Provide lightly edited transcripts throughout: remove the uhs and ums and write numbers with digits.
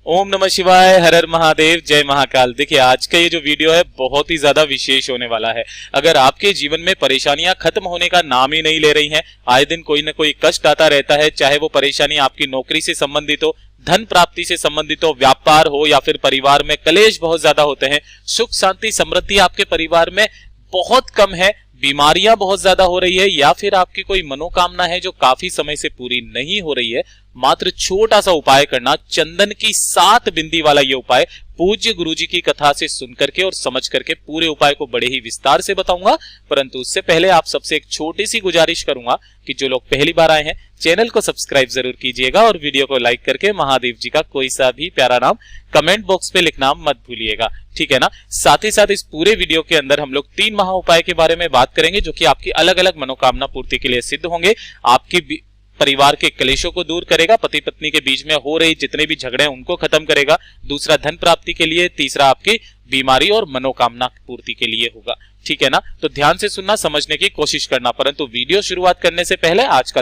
ओम नमः शिवाय, हर हर महादेव, जय महाकाल। देखिए आज का ये जो वीडियो है बहुत ही ज्यादा विशेष होने वाला है। अगर आपके जीवन में परेशानियां खत्म होने का नाम ही नहीं ले रही हैं, आए दिन कोई ना कोई कष्ट आता रहता है, चाहे वो परेशानी आपकी नौकरी से संबंधित हो, धन प्राप्ति से संबंधित हो, व्यापार हो या फिर परिवार में कलेश बहुत ज्यादा होते हैं, सुख शांति समृद्धि आपके परिवार में बहुत कम है, बीमारियां बहुत ज्यादा हो रही है या फिर आपकी कोई मनोकामना है जो काफी समय से पूरी नहीं हो रही है, मात्र छोटा सा उपाय करना, चंदन की 7 बिंदी वाला ये उपाय पूज्य गुरुजी की कथा से सुन करके और समझ करके पूरे उपाय को बड़े ही विस्तार से बताऊंगा। परंतु उससे पहले आप सबसे एक छोटी सी गुजारिश करूंगा कि जो लोग पहली बार आए हैं चैनल को सब्सक्राइब जरूर कीजिएगा और वीडियो को लाइक करके महादेव जी का कोई सा भी प्यारा नाम कमेंट बॉक्स पे लिखना मत भूलिएगा, ठीक है ना। साथ ही साथ इस पूरे वीडियो के अंदर हम लोग 3 महा उपाय के बारे में बात करेंगे जो कि आपकी अलग अलग मनोकामना पूर्ति के लिए सिद्ध होंगे, आपकी परिवार के कलेशों को दूर करेगा, पति पत्नी के बीच में हो रही जितने भी झगड़े हैं उनको खत्म करेगा, दूसरा धन प्राप्ति के लिए, तीसरा आपकी बीमारी और मनोकामना पूर्ति के लिए होगा, ठीक है ना। तो ध्यान से सुनना, समझने की कोशिश करना। परंतु वीडियो शुरुआत करने से पहले आज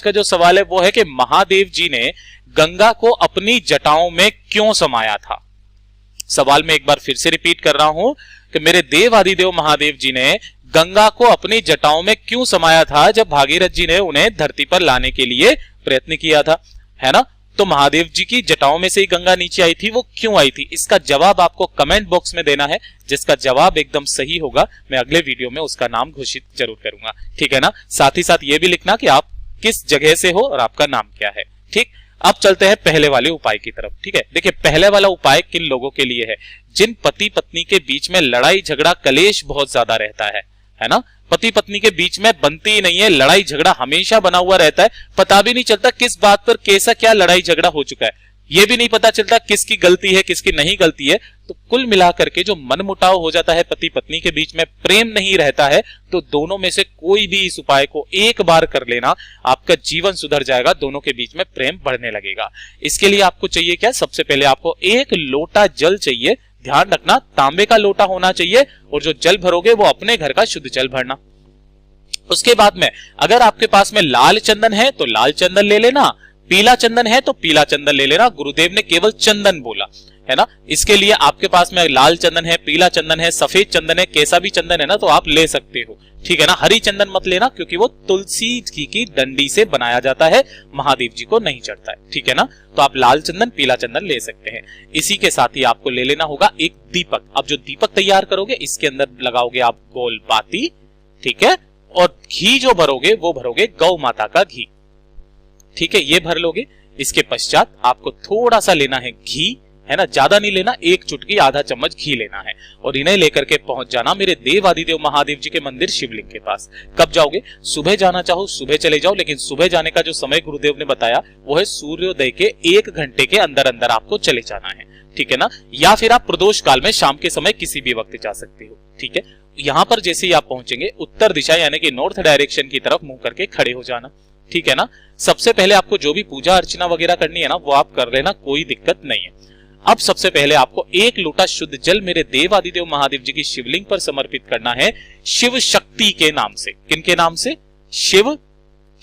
का जो सवाल है वो है कि महादेव जी ने गंगा को अपनी जटाओं में क्यों समाया था। सवाल में एक बार फिर से रिपीट कर रहा हूं कि मेरे देव आदिदेव महादेव जी ने गंगा को अपनी जटाओं में क्यों समाया था जब भागीरथ जी ने उन्हें धरती पर लाने के लिए प्रयत्न किया था, है ना। तो महादेव जी की जटाओं में से ही गंगा नीचे आई थी, वो क्यों आई थी, इसका जवाब आपको कमेंट बॉक्स में देना है। जिसका जवाब एकदम सही होगा मैं अगले वीडियो में उसका नाम घोषित जरूर करूंगा, ठीक है ना। साथ ही साथ ये भी लिखना कि आप किस जगह से हो और आपका नाम क्या है, ठीक। अब चलते हैं पहले वाले उपाय की तरफ, ठीक है। देखिए पहले वाला उपाय किन लोगों के लिए है, जिन पति पत्नी के बीच में लड़ाई झगड़ा कलेश बहुत ज्यादा रहता है ना। पति पत्नी के बीच में बनती ही नहीं है, लड़ाई झगड़ा हमेशा बना हुआ रहता है, पता भी नहीं चलता किस बात पर कैसा क्या लड़ाई झगड़ा हो चुका है, ये भी नहीं पता चलता किसकी गलती है किसकी नहीं गलती है। तो कुल मिलाकर के जो मनमुटाव हो जाता है, पति पत्नी के बीच में प्रेम नहीं रहता है, तो दोनों में से कोई भी इस उपाय को एक बार कर लेना, आपका जीवन सुधर जाएगा, दोनों के बीच में प्रेम बढ़ने लगेगा। इसके लिए आपको चाहिए क्या, सबसे पहले आपको 1 लोटा जल चाहिए। ध्यान रखना तांबे का लोटा होना चाहिए और जो जल भरोगे वो अपने घर का शुद्ध जल भरना। उसके बाद में अगर आपके पास में लाल चंदन है तो लाल चंदन ले लेना, पीला चंदन है तो पीला चंदन ले लेना। गुरुदेव ने केवल चंदन बोला है ना, इसके लिए आपके पास में लाल चंदन है, पीला चंदन है, सफेद चंदन है, कैसा भी चंदन है ना तो आप ले सकते हो, ठीक है ना। हरी चंदन मत लेना क्योंकि वो तुलसी जी की डंडी से बनाया जाता है, महादेव जी को नहीं चढ़ता है, ठीक है ना। तो आप लाल चंदन पीला चंदन ले सकते हैं। इसी के साथ ही आपको ले लेना होगा एक दीपक। अब जो दीपक तैयार करोगे इसके अंदर लगाओगे आप गोल बाती, ठीक है, और घी जो भरोगे वो भरोगे गौ माता का घी, ठीक है, ये भर लोगे। इसके पश्चात आपको थोड़ा सा लेना है घी, है ना, ज्यादा नहीं लेना, 1 चुटकी आधा चम्मच घी लेना है और इन्हें लेकर के पहुंच जाना मेरे देव आदिदेव महादेव जी के मंदिर शिवलिंग के पास। कब जाओगे, सुबह जाना चाहो सुबह चले जाओ, लेकिन सुबह जाने का जो समय गुरुदेव ने बताया वो है सूर्योदय के 1 घंटे के अंदर अंदर आपको चले जाना है, ठीक है ना। या फिर आप प्रदोष काल में शाम के समय किसी भी वक्त जा सकते हो, ठीक है। यहां पर जैसे ही आप पहुंचेंगे उत्तर दिशा यानी कि नॉर्थ डायरेक्शन की तरफ मुंह करके खड़े हो जाना, ठीक है ना। सबसे पहले आपको जो भी पूजा अर्चना वगैरह करनी है ना वो आप कर लेना, कोई दिक्कत नहीं है। अब सबसे पहले आपको 1 लोटा शुद्ध जल मेरे देव आदिदेव महादेव जी की शिवलिंग पर समर्पित करना है, शिव शक्ति के नाम से। किनके नाम से, शिव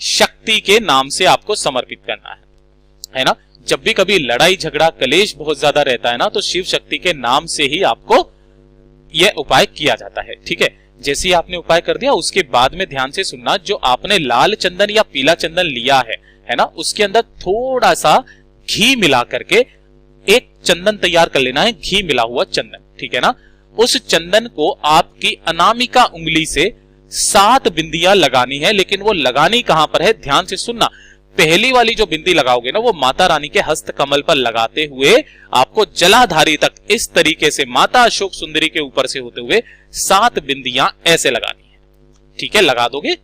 शक्ति के नाम से आपको समर्पित करना है ना। जब भी कभी लड़ाई झगड़ा कलेश बहुत ज्यादा रहता है ना तो शिव शक्ति के नाम से ही आपको यह उपाय किया जाता है, ठीक है। जैसे ही आपने उपाय कर दिया उसके बाद में ध्यान से सुनना, जो आपने लाल चंदन या पीला चंदन लिया है ना, उसके अंदर थोड़ा सा घी मिला करके एक चंदन तैयार कर लेना है, घी मिला हुआ चंदन, ठीक है ना। उस चंदन को आपकी अनामिका उंगली से 7 बिंदियां लगानी है, लेकिन वो लगानी कहां पर है, ध्यान से सुनना। पहली वाली जो बिंदी लगाओगे ना वो माता रानी के हस्त कमल पर लगाते हुए आपको जलाधारी तक इस तरीके से माता अशोक सुंदरी के ऊपर से होते हुए 7 बिंदियां ऐसे लगानी है, ठीक है। लगा दोगे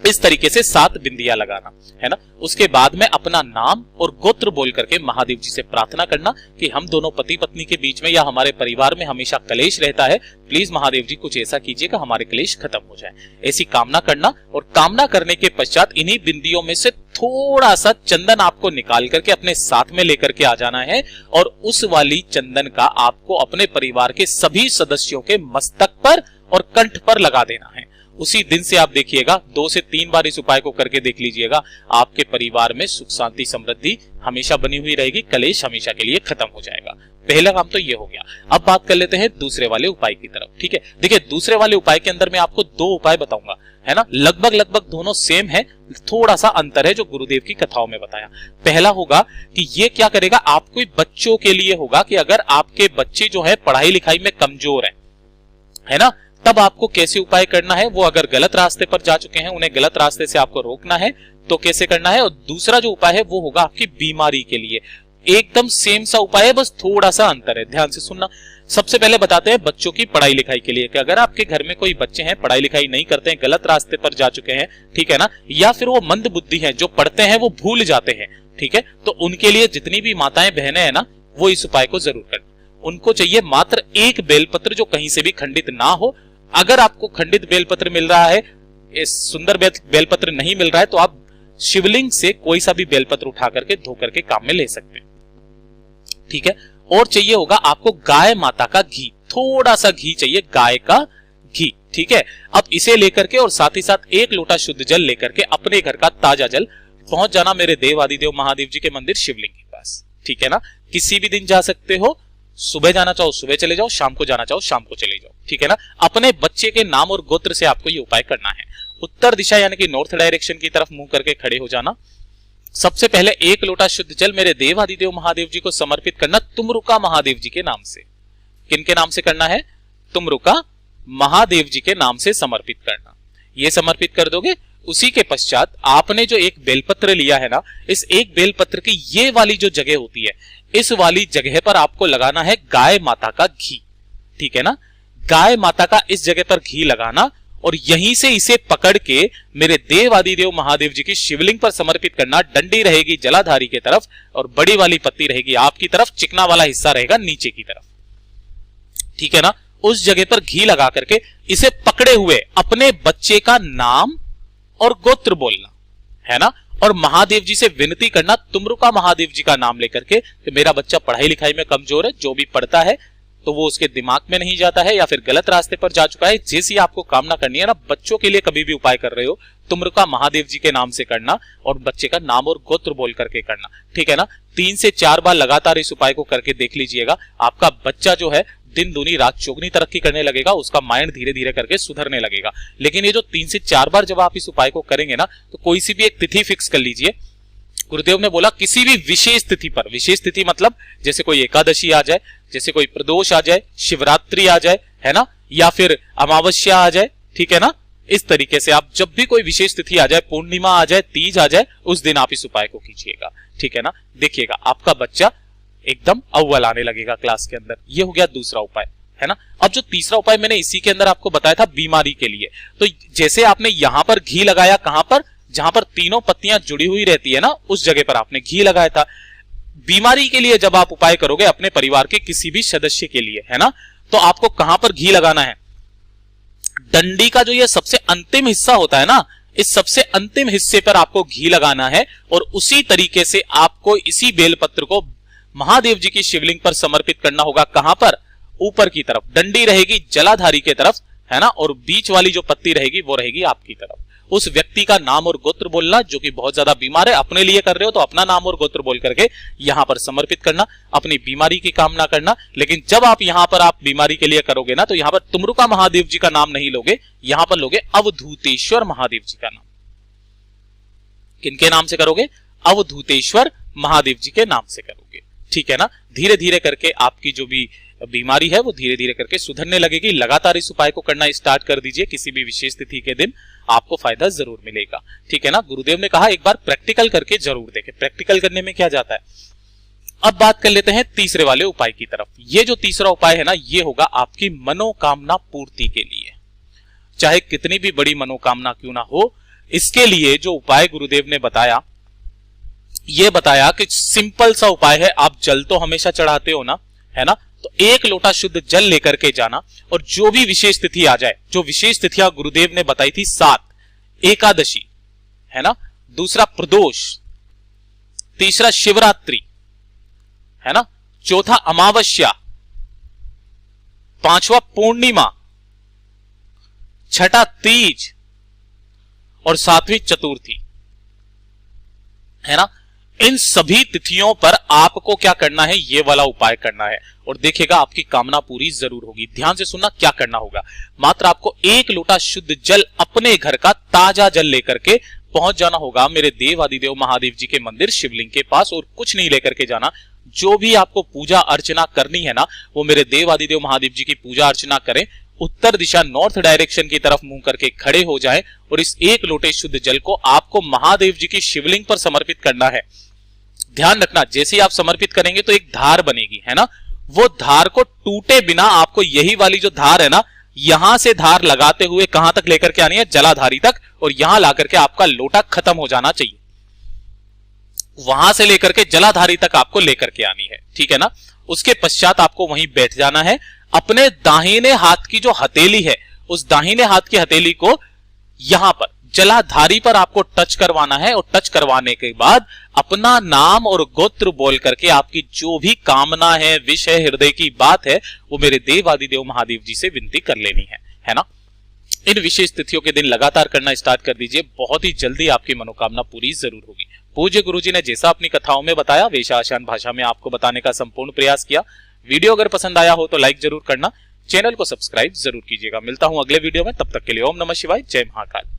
इस तरीके से 7 बिंदियां लगाना है ना। उसके बाद में अपना नाम और गोत्र बोल करके महादेव जी से प्रार्थना करना कि हम दोनों पति पत्नी के बीच में या हमारे परिवार में हमेशा कलेश रहता है, प्लीज महादेव जी कुछ ऐसा कीजिएगा हमारे कलेश खत्म हो जाए, ऐसी कामना करना। और कामना करने के पश्चात इन्हीं बिंदियों में से थोड़ा सा चंदन आपको निकाल करके अपने साथ में लेकर के आ जाना है और उस वाली चंदन का आपको अपने परिवार के सभी सदस्यों के मस्तक पर और कंठ पर लगा देना है। उसी दिन से आप देखिएगा 2 से 3 बार इस उपाय को करके देख लीजिएगा, आपके परिवार में सुख शांति समृद्धि हमेशा बनी हुई रहेगी, कलेश हमेशा के लिए खत्म हो जाएगा। पहला काम तो ये हो गया। अब बात कर लेते हैं दूसरे वाले उपाय की तरफ। ठीक है, देखिए दूसरे वाले उपाय के अंदर मैं आपको 2 उपाय बताऊंगा, है ना, लगभग दोनों सेम है, थोड़ा सा अंतर है जो गुरुदेव की कथाओं में बताया। पहला होगा कि ये क्या करेगा, आपको बच्चों के लिए होगा कि अगर आपके बच्चे जो है पढ़ाई लिखाई में कमजोर है ना, तब आपको कैसे उपाय करना है, वो अगर गलत रास्ते पर जा चुके हैं उन्हें गलत रास्ते से आपको रोकना है तो कैसे करना है। और दूसरा जो उपाय है वो होगा आपकी बीमारी के लिए। एकदम सेम सा उपाय है, बस थोड़ा सा अंतर है, ध्यान से सुनना। सबसे पहले बताते हैं बच्चों की पढ़ाई लिखाई के लिए कि अगर आपके घर में कोई बच्चे हैं पढ़ाई लिखाई नहीं करते हैं, गलत रास्ते पर जा चुके हैं, ठीक है ना, या फिर वो मंद बुद्धि हैं, जो पढ़ते हैं वो भूल जाते हैं, ठीक है, तो उनके लिए जितनी भी माताएं बहनें हैं ना, वो इस उपाय को जरूर करना। उनको चाहिए मात्र 1 बेलपत्र जो कहीं से भी खंडित ना हो। अगर आपको खंडित बेलपत्र मिल रहा है, इस सुंदर बेलपत्र नहीं मिल रहा है, तो आप शिवलिंग से कोई सा भी बेलपत्र उठा करके धो करके काम में ले सकते हैं, ठीक है। और चाहिए होगा आपको गाय माता का घी, थोड़ा सा घी चाहिए, गाय का घी, ठीक है। अब इसे लेकर के और साथ ही साथ 1 लोटा शुद्ध जल लेकर के अपने घर का ताजा जल पहुंच जाना मेरे देव आदिदेव महादेव जी के मंदिर शिवलिंग के पास, ठीक है ना। किसी भी दिन जा सकते हो, सुबह जाना चाहो सुबह चले जाओ, शाम को जाना चाहो शाम को चले जाओ, ठीक है ना। अपने बच्चे के नाम और गोत्र से आपको ये उपाय करना है। उत्तर दिशा यानी कि नॉर्थ डायरेक्शन की तरफ मुंह करके खड़े हो जाना। सबसे पहले 1 लोटा शुद्ध जल मेरे देव आदिदेव महादेव जी को समर्पित करना, तुमरुका महादेव जी के नाम से। किनके नाम से करना है? तुमरुका महादेव जी के नाम से समर्पित करना। ये समर्पित कर दोगे, उसी के पश्चात आपने जो 1 बेलपत्र लिया है ना, इस 1 बेलपत्र की ये वाली जो जगह होती है, इस वाली जगह पर आपको लगाना है गाय माता का घी, ठीक है ना। गाय माता का इस जगह पर घी लगाना और यहीं से इसे पकड़ के मेरे देव आदिदेव महादेव जी की शिवलिंग पर समर्पित करना। डंडी रहेगी जलाधारी की तरफ और बड़ी वाली पत्ती रहेगी आपकी तरफ, चिकना वाला हिस्सा रहेगा नीचे की तरफ, ठीक है ना। उस जगह पर घी लगा करके इसे पकड़े हुए अपने बच्चे का नाम और गोत्र बोलना, है ना, और महादेव जी से विनती करना, तुमरुका महादेव जी का नाम लेकर के कि मेरा बच्चा पढ़ाई लिखाई में कमजोर है, जो भी पढ़ता है तो वो उसके दिमाग में नहीं जाता है या फिर गलत रास्ते पर जा चुका है। जैसी आपको कामना करनी है ना, बच्चों के लिए कभी भी उपाय कर रहे हो, तुमरुका महादेव जी के नाम से करना और बच्चे का नाम और गोत्र बोल करके करना, ठीक है ना। 3 से 4 बार लगातार इस उपाय को करके देख लीजिएगा। आपका बच्चा जो है दिन दूनी रात चौगुनी तरक्की करने लगेगा, उसका माइंड धीरे धीरे करके सुधरने लगेगा। लेकिन ये जो 3 से 4 बार जब आप इस उपाय को करेंगे ना, तो कोई सी भी एक तिथि फिक्स कर लीजिए। गुरुदेव ने बोला किसी भी विशेष तिथि पर, विशेष तिथि मतलब जैसे कोई एकादशी आ जाए, जैसे कोई प्रदोष आ जाए, शिवरात्रि आ जाए, है ना, या फिर अमावस्या आ जाए, ठीक है ना। इस तरीके से आप जब भी कोई विशेष तिथि आ जाए, पूर्णिमा आ जाए, तीज आ जाए, उस दिन आप इस उपाय को कीजिएगा, ठीक है ना। देखिएगा आपका बच्चा एकदम अव्वल आने लगेगा क्लास के अंदर। ये हो गया दूसरा उपाय, है ना। अब जो तीसरा उपाय मैंने इसी के अंदर आपको बताया था बीमारी के लिए, तो जैसे आपने यहां पर घी लगाया, कहां पर, जहां पर तीनों पत्तियां जुड़ी हुई रहती है ना, उस जगह पर आपने घी लगाया था। बीमारी के लिए जब आप उपाय करोगे अपने परिवार के किसी भी सदस्य के लिए, है ना, तो आपको कहां पर घी लगाना है? डंडी का जो ये सबसे अंतिम हिस्सा होता है ना, इस सबसे अंतिम हिस्से पर आपको घी लगाना है और उसी तरीके से आपको इसी बेलपत्र को महादेव जी की शिवलिंग पर समर्पित करना होगा। कहां पर? ऊपर की तरफ। डंडी रहेगी जलाधारी के तरफ, है ना, और बीच वाली जो पत्ती रहेगी वो रहेगी आपकी तरफ। उस व्यक्ति का नाम और गोत्र बोलना जो कि बहुत ज्यादा बीमार है, अपने लिए कर रहे हो तो अपना नाम और गोत्र बोल करके यहां पर समर्पित करना, अपनी बीमारी की कामना करना। लेकिन जब आप यहां पर आप बीमारी के लिए करोगे ना, तो यहां पर तुमरुका महादेव जी का नाम नहीं लोगे, यहां पर लोगे अवधूतेश्वर महादेव जी का नाम। किनके नाम से करोगे? अवधूतेश्वर महादेव जी के नाम से करोगे, ठीक है ना। धीरे धीरे करके आपकी जो भी बीमारी है वो धीरे धीरे करके सुधरने लगेगी। लगातार इस उपाय को करना स्टार्ट कर दीजिए, किसी भी विशेष तिथि के दिन आपको फायदा जरूर मिलेगा, ठीक है ना। गुरुदेव ने कहा एक बार प्रैक्टिकल करके जरूर देखें। प्रैक्टिकल करने में क्या जाता है। अब बात कर लेते हैं तीसरे वाले उपाय की तरफ। ये जो तीसरा उपाय है ना, ये होगा आपकी मनोकामना पूर्ति के लिए। चाहे कितनी भी बड़ी मनोकामना क्यों ना हो, इसके लिए जो उपाय गुरुदेव ने बताया, ये बताया कि सिंपल सा उपाय है। आप जल तो हमेशा चढ़ाते हो ना, है ना, तो 1 लोटा शुद्ध जल लेकर के जाना और जो भी विशेष तिथि आ जाए, जो विशेष तिथियां गुरुदेव ने बताई थी 7, एकादशी, है ना, दूसरा प्रदोष, तीसरा शिवरात्रि, है ना, चौथा अमावस्या, 5वां पूर्णिमा, छठा तीज और सातवीं चतुर्थी, है ना। इन सभी तिथियों पर आपको क्या करना है, ये वाला उपाय करना है और देखिएगा आपकी कामना पूरी जरूर होगी। ध्यान से सुनना क्या करना होगा। मात्र आपको 1 लोटा शुद्ध जल अपने घर का ताजा जल लेकर के पहुंच जाना होगा मेरे देव आदिदेव महादेव जी के मंदिर शिवलिंग के पास, और कुछ नहीं लेकर के जाना। जो भी आपको पूजा अर्चना करनी है ना, वो मेरे देव आदिदेव महादेव जी की पूजा अर्चना करें। उत्तर दिशा नॉर्थ डायरेक्शन की तरफ मुंह करके खड़े हो जाएं और इस 1 लोटे शुद्ध जल को आपको महादेव जी की शिवलिंग पर समर्पित करना है। ध्यान रखना, जैसे ही आप समर्पित करेंगे तो एक धार बनेगी, है ना। वो धार को टूटे बिना आपको यही वाली जो धार है ना, यहां से धार लगाते हुए कहां तक लेकर के आनी है, जलाधारी तक, और यहां लाकर के आपका लोटा खत्म हो जाना चाहिए। वहां से लेकर के जलाधारी तक आपको लेकर के आनी है, ठीक है ना। उसके पश्चात आपको वहीं बैठ जाना है। अपने दाहिने हाथ की जो हथेली है, उस दाहिने हाथ की हथेली को यहां पर जलाधारी पर आपको टच करवाना है, और टच करवाने के बाद अपना नाम और गोत्र बोल करके आपकी जो भी कामना है, विष है, हृदय की बात है, वो मेरे देव आदिदेव महादेव जी से विनती कर लेनी है ना। इन विशेष तिथियों के दिन लगातार करना स्टार्ट कर दीजिए, बहुत ही जल्दी आपकी मनोकामना पूरी जरूर होगी। पूज्य गुरुजी ने जैसा अपनी कथाओं में बताया, वैसा आसान भाषा में आपको बताने का संपूर्ण प्रयास किया। वीडियो अगर पसंद आया हो तो लाइक जरूर करना, चैनल को सब्सक्राइब जरूर कीजिएगा। मिलता हूं अगले वीडियो में, तब तक के लिए ओम नमः शिवाय, जय महाकाल।